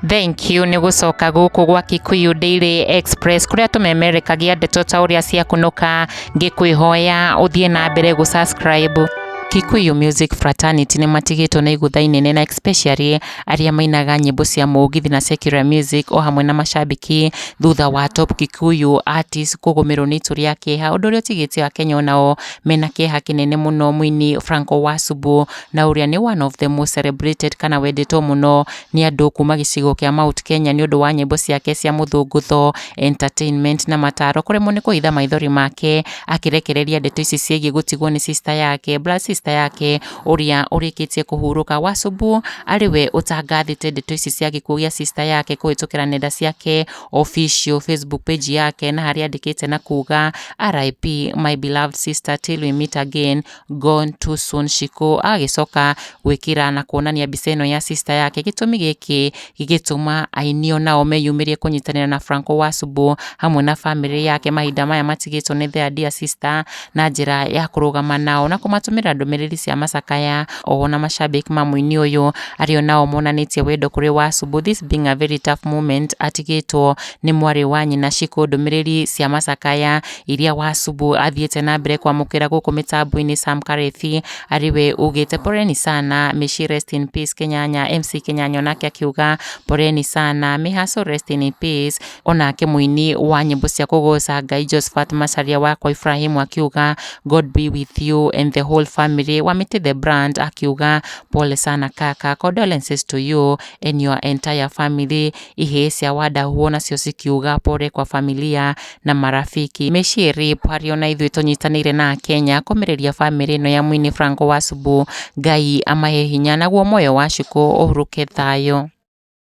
Thank you nĩ gũcoka gũkũ gwa Kikuyu DailyExpress kuria tumemerekagia ndeto ta ũrĩa cia kunuka ngĩkwĩhoya ũthiĩ na mbere gũ subscribe. Kikuyu Music Fraternity nĩ matigĩtwo na igũtha inene na especially arĩa mainaga nyĩmbo cia mũgithi na secular music o hamwe na macambiki thutha wa top Kikuyu artists kũgũmĩrwo nĩ itu rĩa kĩeha, ũndũ ũrĩa ũtigĩte Akenya onao mena kĩeha kĩnene mũno mũini Franco Wasubu na ũrĩa nĩ one of the most celebrated kana wendetwo mũno nĩ andũ kuma gĩcigo kĩa Mount Kenya nĩ ũndũ wa nyĩmbo ciake cia mũthũngũtho, entertainment na mataro kũremwo nĩ kũhitha maithori make akĩrekereria ndeto ici ciĩgiĩ gũtigwo nĩ sister yake sister yake ũrĩa ũrĩkĩtie kũhurũka. Wasubu arĩwe ũtangathĩte ndeto ici cia gĩkuũ gĩa sister yake kũhĩtũkĩra nenda ciake official Facebook page yake, na harĩa andĩkĩte na kuga RIP my beloved sister till we meet again, gone too soon Shiko, agĩcoka gwĩkĩra na kuonania mbica ĩno ya sister yake. Gĩtũmi gĩkĩ gĩgĩtũma aini onao meyumĩrie kũnyitanĩra na Franco Wasubu hamwe na family yake mahinda maya matigĩtwo nĩ their dear sister na njĩra ya kũrũgama nao na kũmatũmĩra ndũmĩrĩri cia macakaya o na macambĩki ma mũini ũyũ arĩa nao monanĩtie wendo kũrĩ Wasubu, this being a very tough moment. Atigĩtwo nĩ mwarĩ wa nyina Shiko ndũmĩrĩri cia macakaya iria Wasubu athiĩte na mbere kwamũkĩra gũkũ mĩtambo-inĩ. Sam Karethi arĩwe ugĩte poreni sana, may she rest in peace. Kenyanya MC Kenyanya onake akiuga poreni sana, may her soul rest in peace. Onake mũini wa nyĩmbo cia kũgoca Ngai Josephat Macharia wakwa Ibrahim akiuga God be with you and the whole family. Wamite the brand akiuga pole sana kaka, condolences to you and your entire family. Ihĩ cia wadahuo nacio cikiuga pole kwa familia na marafiki. May she rip harĩ ona ithuĩ tũnyitanĩire na Kenya kũmĩrĩria family ĩno ya mũini Franco Wasubu. Ngai amahe hinya naguo moyo wa Shiko ũhurũke thayũ.